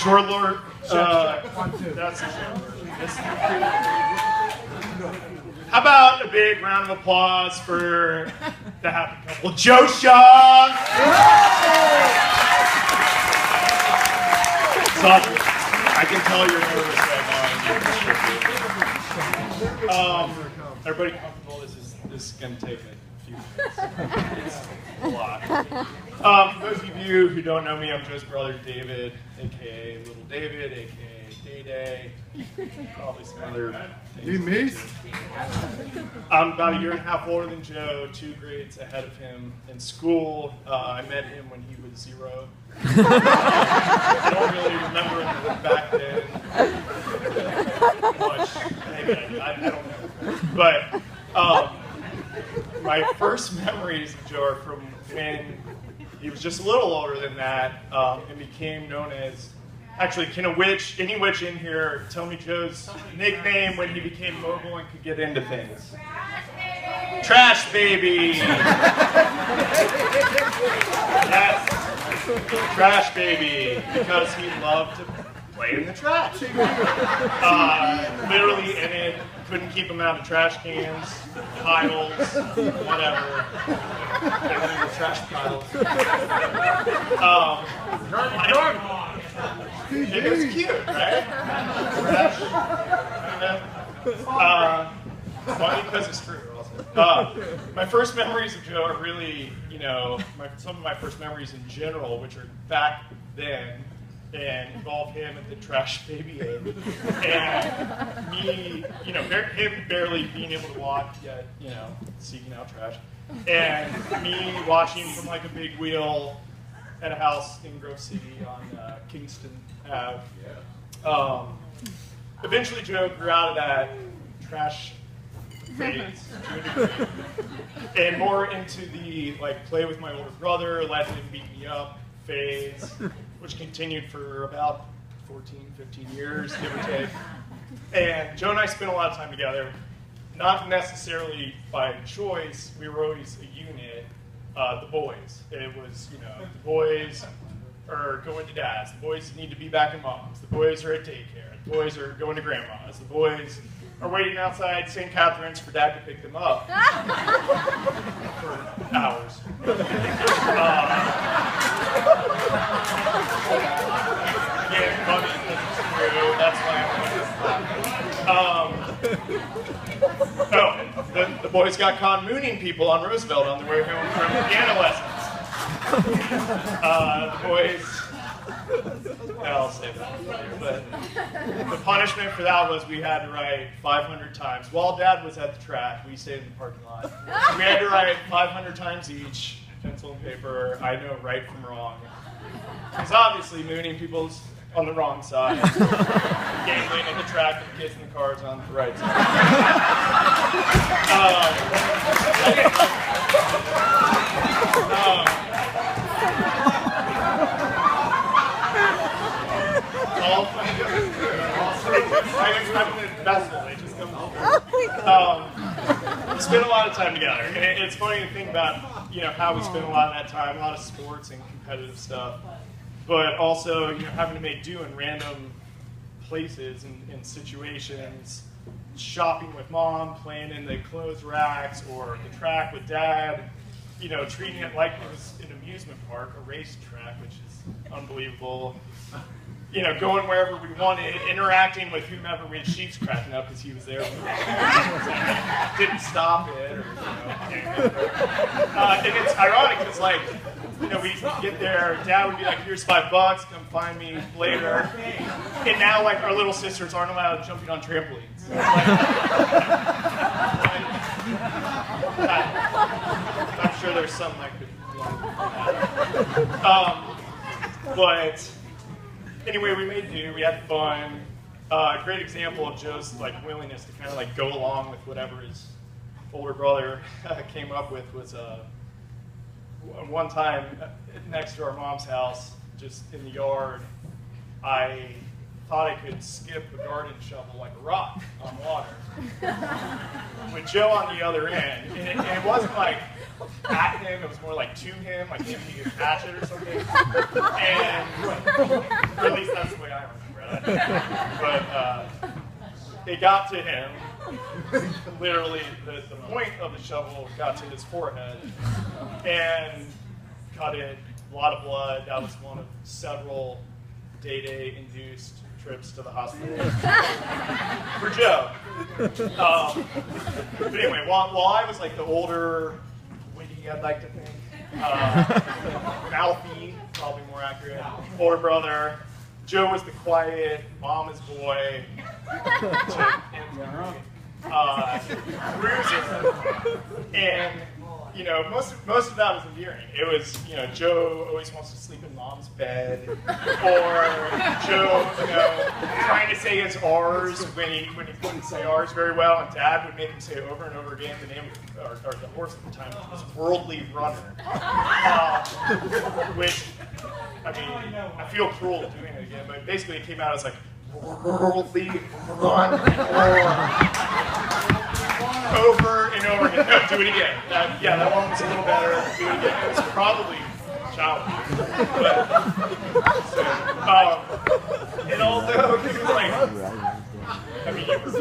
Short Lord. That's the Short Lord. How about a big round of applause for the happy couple, Joe Shaw? It's awesome. I can tell you're nervous right now. Everybody comfortable? This is going to take a few minutes. It's a lot. For those of you who don't know me, I'm Joe's brother, David, a.k.a. Little David, a.k.a. Day-Day. Probably some other things. I'm about a year and a half older than Joe, 2 grades ahead of him in school. I met him when he was 0. I don't really remember him back then much. Maybe I don't know. But my first memories of Joe are from when he was just a little older than that and became known as, actually, can a witch, any witch in here, tell me Joe's nickname when he became mobile and could get into things? Trash Baby! Yes. Trash Baby, because he loved to play in the trash. Literally in it, couldn't keep him out of trash cans, piles, whatever. They were in the trash piles. It was cute, right? Funny because it's true. My first memories of Joe are really, some of my first memories in general, which are back then, and involve him at the Trash Baby age, and me, him barely being able to walk yet, seeking out trash, and me watching from like a big wheel at a house in Grove City on Kingston Ave. Eventually, Joe grew out of that trash phase to a degree, and more into the play with my older brother, let him beat me up phase, which continued for about 14, 15 years, give or take. And Joe and I spent a lot of time together, not necessarily by choice. We were always a unit. The boys. It was, the boys are going to dad's. The boys need to be back in mom's. The boys are at daycare. The boys are going to grandma's. The boys are waiting outside St. Catherine's for dad to pick them up for hours. Again, funny because it's true. That's why the boys got caught mooning people on Roosevelt on their way home from piano lessons. The boys, I'll save that later, but the punishment for that was we had to write 500 times. While Dad was at the track, we stayed in the parking lot. We had to write 500 times each, pencil and paper, I know right from wrong. Because obviously mooning people's on the wrong side. Gangling at the track with the kids in the cars on the right side. All I'm the vessel, they just come we spent a lot of time together. And it's funny to think about, how we spent a lot of that time, a lot of sports and competitive stuff. But also, having to make do in random places and situations, shopping with mom, playing in the clothes racks, or the track with dad, treating it like it was an amusement park, a racetrack, which is unbelievable. Going wherever we wanted, interacting with whomever we had sheets cracking up because he was there. Didn't stop it. And it's ironic because, we get there, Dad would be like, here's $5, come find me later. And now, our little sisters aren't allowed jumping on trampolines. I'm sure there's some that could but anyway, we made do, we had fun. A great example of Joe's willingness to kind of go along with whatever his older brother came up with was one time next to our mom's house, just in the yard, I thought I could skip a garden shovel like a rock on water. With Joe on the other end. And it wasn't like at him. It was more like to him, like maybe he could catch it or something. And or at least that's the way I remember it. But it got to him. Literally, the point of the shovel got to his forehead and cut it. A lot of blood. That was one of several day-to-day induced trips to the hospital for Joe. But anyway, while I was like the older, witty, I'd like to think, mouthy, probably more accurate, older brother, Joe was the quiet, mama's boy, bruiser, and you know, most of that was endearing. It was, you know, Joe always wants to sleep in mom's bed, or Joe, you know, trying to say his R's when he couldn't say R's very well, and Dad would make him say over and over again the name of, or the horse at the time was Worldly Runner, which, I mean, I feel cruel doing it again, but basically it came out as like Worldly Runner. Over and over again. No, do it again. Yeah, that one was a little better. Do it again. It was probably child abuse. And although he was like, I mean, it was,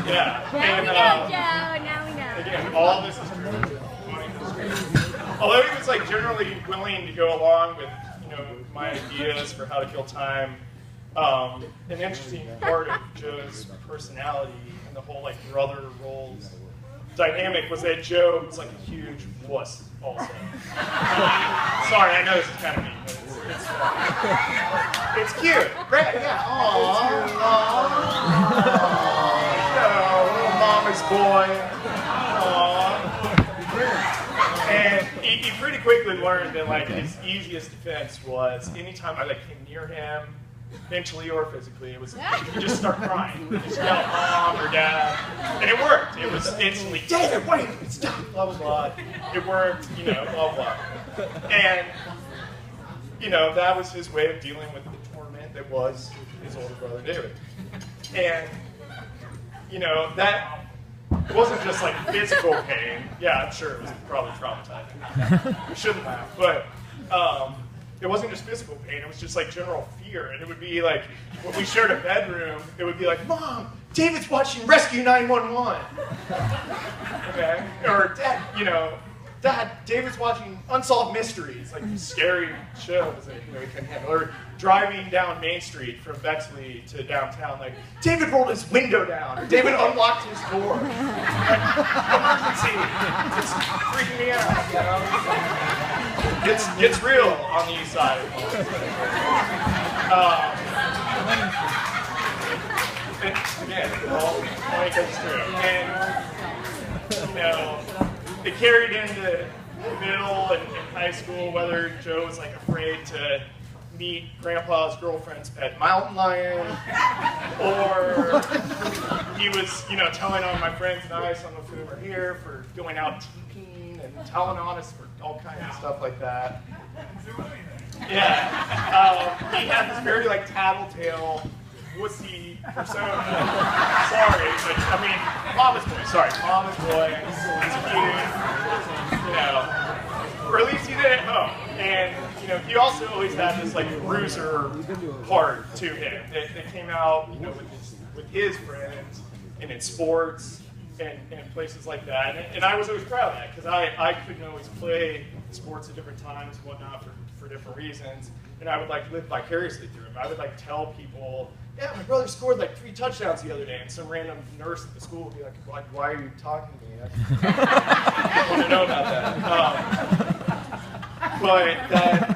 yeah. Now we know, Joe. Now we know. Again, all this is true. Although he was like generally willing to go along with, you know, my ideas for how to kill time. An interesting part of Joe's personality and the whole like brother roles dynamic was that Joe was like a huge wuss also. Sorry, I know this is kind of mean, but it's fun. It's cute, right? Yeah. Mama's boy. Aww. And he pretty quickly learned that like his easiest defense was anytime I like came near him, mentally or physically, it was you just start crying. You just yell mom or dad, and it worked. It was instantly, David, wait, stop, blah blah blah. It worked, you know, blah blah. And you know that was his way of dealing with the torment that was his older brother David. And you know that wasn't just like physical pain. Yeah, I'm sure it was probably traumatizing. We shouldn't laugh, but. It wasn't just physical pain, it was just like general fear. And it would be like, when we shared a bedroom, it would be like, Mom, David's watching Rescue 911. Okay? Or Dad, you know, Dad, David's watching Unsolved Mysteries, like scary shows that you know, he couldn't handle. Or driving down Main Street from Bexley to downtown, like, David rolled his window down, or David unlocked his door. Like, emergency, it's freaking me out, you know? It's real on the east side. Again, all comes true. And, you know, it carried into middle and high school, whether Joe was like afraid to meet Grandpa's girlfriend's pet mountain lion, or he was, you know, telling on my friends and I, some of whom are here, for going out teeping and telling on us for all kinds of stuff like that. Yeah, he had this very like tattletale, wussy persona. Sorry, but I mean, mama's boy. Sorry, mama's boy. He's cute, you know, or at least he did at home. And you know, he also always had this like bruiser part to him that came out, you know, with his friends and in sports. And places like that, and I was always proud of that because I couldn't always play sports at different times and whatnot for different reasons, and I would like live vicariously through them. I would like tell people, yeah, my brother scored like 3 touchdowns the other day, and some random nurse at the school would be like, why are you talking to me? I want to know about that. But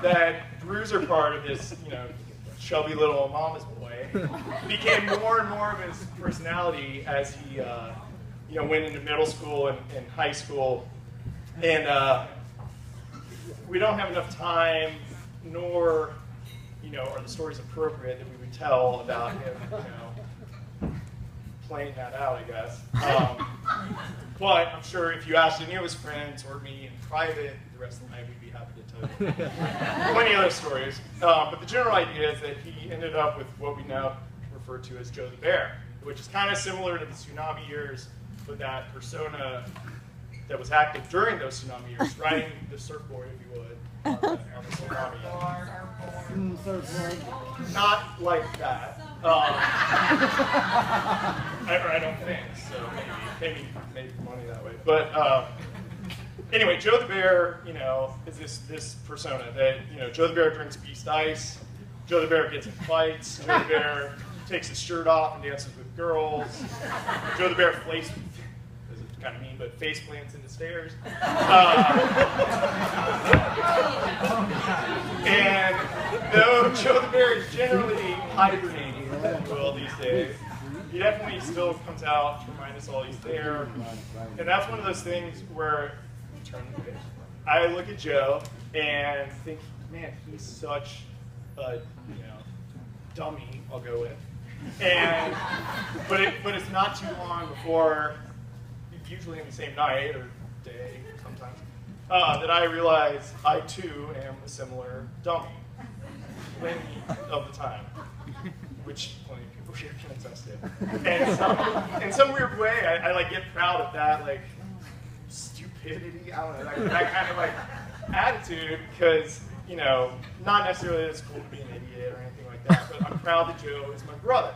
that bruiser part of this, you know, chubby little mama's boy became more and more of his personality as he. You know, went into middle school and high school, and we don't have enough time, nor, you know, are the stories appropriate that we would tell about him, you know, playing that out, I guess. But I'm sure if you asked any of his friends or me in private, the rest of the night, we'd be happy to tell you plenty of other stories. But the general idea is that he ended up with what we now refer to as Joe the Bear, which is kind of similar to the tsunami years. But that persona that was active during those tsunami years, riding the surfboard, if you would, on the tsunami. Not like that. I don't think, so maybe make money that way. But anyway, Joe the Bear, is this persona that, Joe the Bear drinks Beast Ice, Joe the Bear gets in fights, Joe the Bear takes his shirt off and dances with girls, Joe the Bear this is kind of mean, but face plants in the stairs. And though Joe the Bear is generally hibernating, well, these days, he definitely still comes out to remind us all he's there. And that's one of those things where I look at Joe and think, man, he's such a dummy, I'll go with. But it's not too long before, usually in the same night or day sometimes, that I realize I too am a similar dummy plenty of the time, which plenty of people here can attest to. And so, in some weird way, I like get proud of that like stupidity, I don't know, that kind of like attitude, because not necessarily that it's cool to be an idiot or anything like that, but I'm proud that Joe is my brother,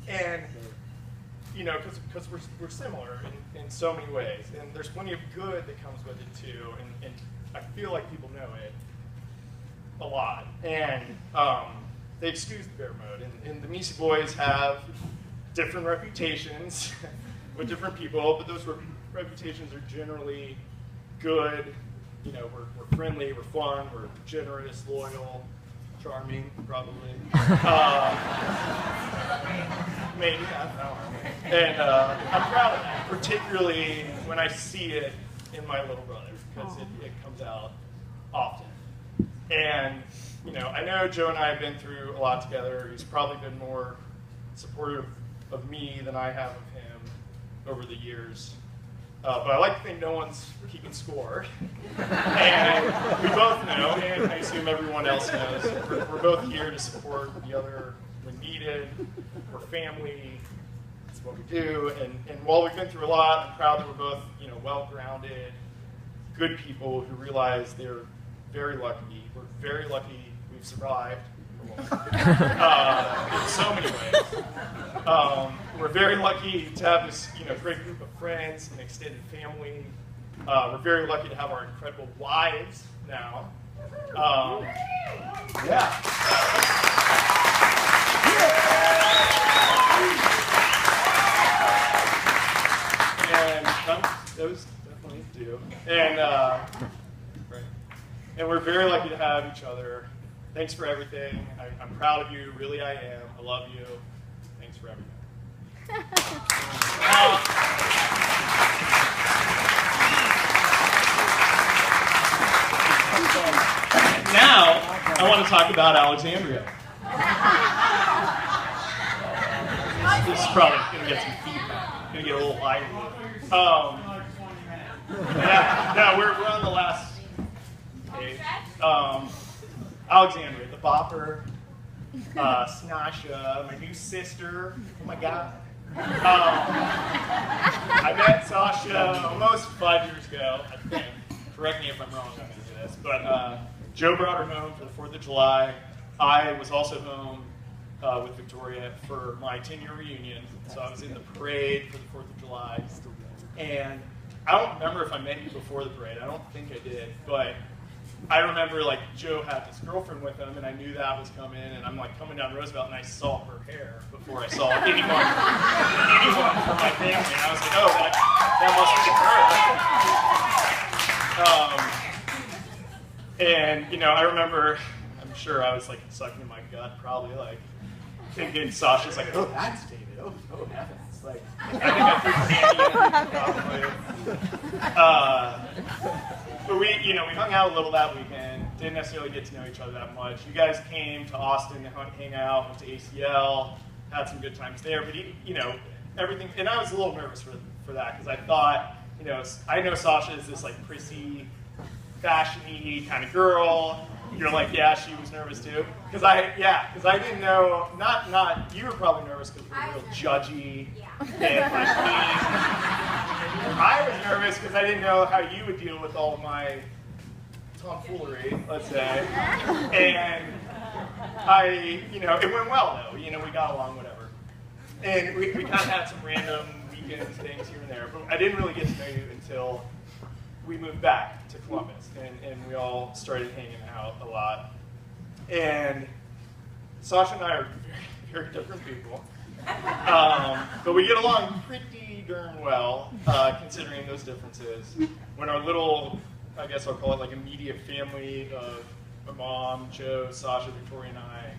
and because we're similar in so many ways, and there's plenty of good that comes with it too, and I feel like people know it a lot, and they excuse the bear mode, and the Miesse boys have different reputations with different people, but those reputations are generally good. We're friendly, we're fun, we're generous, loyal, charming, probably. Maybe, I don't know. And I'm proud of that, particularly when I see it in my little brother, because it comes out often. And, I know Joe and I have been through a lot together. He's probably been more supportive of me than I have of him over the years. But I like to think no one's keeping score. And we both know, and I assume everyone else knows, we're both here to support the other when needed. We're family. That's what we do. And while we've been through a lot, I'm proud that we're both, well-grounded, good people who realize they're very lucky. We're very lucky we've survived. In so many ways. We're very lucky to have this great group of friends and extended family. We're very lucky to have our incredible wives now. Yeah. And those definitely do. And we're very lucky to have each other. Thanks for everything. I'm proud of you. Really, I am. I love you. Thanks for everything. Now, I want to talk about Alexandria. This is probably going to get some feedback. Going to get a little lively. We're on the last page. Alexandria, the bopper, Snasha, my new sister, oh my god. I met Sasha almost 5 years ago, I think. Correct me if I'm wrong on this, but Joe brought her home for the 4th of July. I was also home with Victoria for my 10-year reunion, so I was in the parade for the 4th of July. And I don't remember if I met you before the parade. I don't think I did, but I remember Joe had this girlfriend with him, and I knew that was coming, and I'm coming down Roosevelt, and I saw her hair before I saw anyone from my family, and I was like, oh, that must be her. And I remember, I'm sure I was sucking in my gut, probably thinking Sasha's oh, that's David. Oh heavens. I think I threw candy in, probably. But we hung out a little that weekend. Didn't necessarily get to know each other that much. You guys came to Austin to hang out, went to ACL, had some good times there. But everything, and I was a little nervous for that because I thought, I know Sasha is this prissy, fashion-y kind of girl. You're yeah, she was nervous too. Because I didn't know, not you were probably nervous because we're real judgy and mean. I was nervous nervous because I didn't know how you would deal with all of my tomfoolery, let's say. And it went well though. We got along, whatever. And we kind of had some random weekends, things here and there. But I didn't really get to know you until we moved back to Columbus, and we all started hanging out a lot. And Sasha and I are very, very different people. But we get along pretty darn well, considering those differences. When our little, I guess I'll call it like immediate family of my mom, Joe, Sasha, Victoria, and I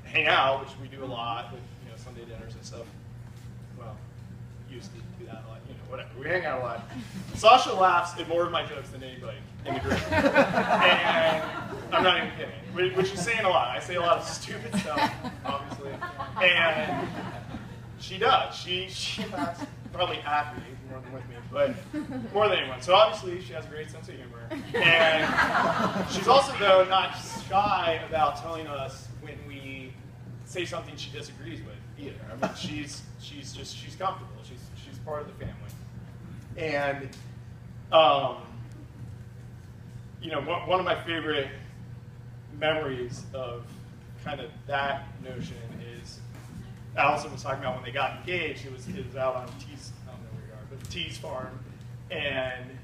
hang out, which we do a lot with Sunday dinners and stuff. Well, used to do that a lot, whatever. We hang out a lot. Sasha laughs at more of my jokes than anybody in the group. And I'm not even kidding, which is saying a lot. I say a lot of stupid stuff, obviously. And she does. She laughs probably at me more than with me, but more than anyone. So obviously she has a great sense of humor. And she's also, though, not shy about telling us when we say something she disagrees with either. I mean, she's comfortable. She's part of the family. And one of my favorite memories of kind of that notion is Allison was talking about when they got engaged. It was out on T's, I don't know where you are, but T's farm, and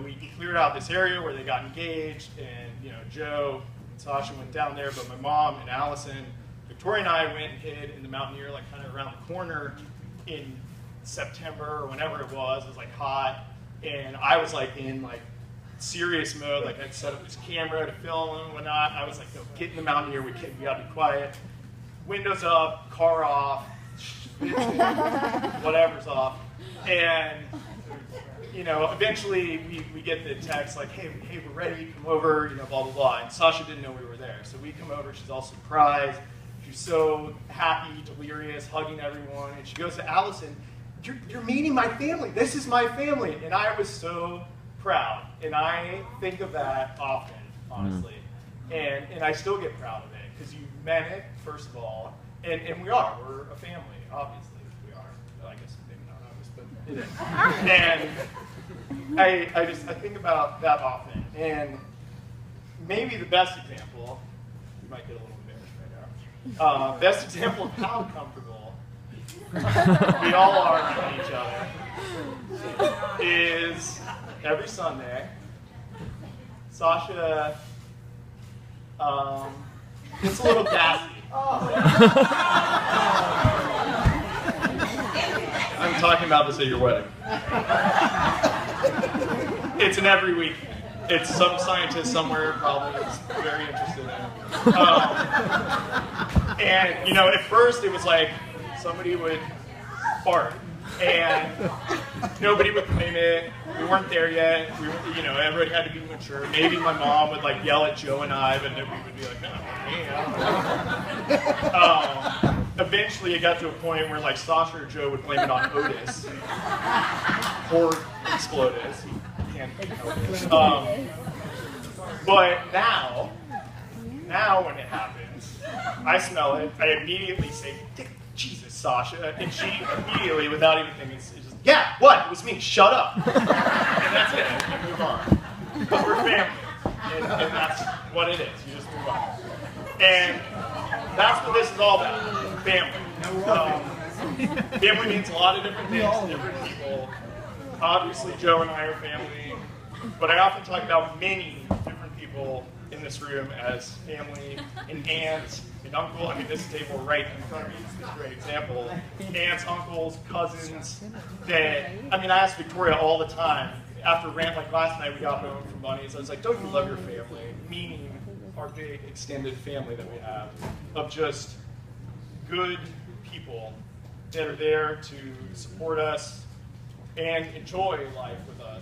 we cleared out this area where they got engaged, and Joe and Sasha went down there, but my mom and Allison, Victoria and I went and hid in the Mountaineer, like kind of around the corner in September or whenever it was. It was like hot, and I was like in like serious mode. Like I'd set up this camera to film and whatnot. I was like, no, get in the Mountaineer. We gotta be quiet. Windows up, car off, whatever's off, and eventually we get the text like, hey, we're ready. Come over. Blah blah blah. And Sasha didn't know we were there, so we come over. She's all surprised. She's so happy, delirious, hugging everyone. And she goes to Allison, you're meeting my family. This is my family. And I was so proud. And I think of that often, honestly. And I still get proud of it, because you meant it, first of all. And we are. We're a family, obviously. We are. Well, I guess maybe not obvious, but it is. And I think about that often. And maybe the best example, you might get a little best example of how comfortable we all are around each other is every Sunday, Sasha gets a little gassy. I'm talking about this at your wedding. It's an every week. It's some scientist somewhere probably is very interested in it. And at first it was like somebody would fart, and nobody would claim it. We weren't there yet. Everybody had to be mature. Maybe my mom would like yell at Joe and I, but then we would be like, no, I don't know. Eventually it got to a point where like Sasha or Joe would blame it on Otis. Or Explodus. But now when it happens, I smell it, I immediately say, Jesus, Sasha, and she immediately, without even thinking, it's just, yeah, what? It was me, shut up. And that's it, you move on. Because we're family, and that's what it is, you just move on. And that's what this is all about, family. Family means a lot of different things to different people. Obviously, Joe and I are family, but I often talk about many different people in this room as family, and aunts, and uncle. I mean, this table right in front of me is a great example. Aunts, uncles, cousins, that, I ask Victoria all the time, after rant, like last night we got home from Bunny's, I was like, don't you love your family? Meaning our big extended family that we have, of just good people that are there to support us and enjoy life with us,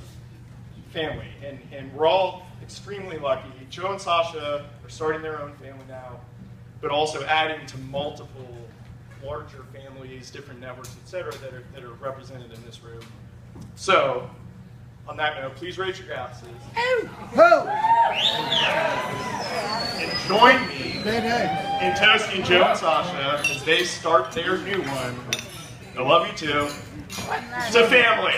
family. And we're all extremely lucky. Joe and Sasha are starting their own family now, but also adding to multiple larger families, different networks, etc., that are represented in this room. So, on that note, please raise your glasses. And join me in toasting Joe and Sasha as they start their new one. I love you too. To family.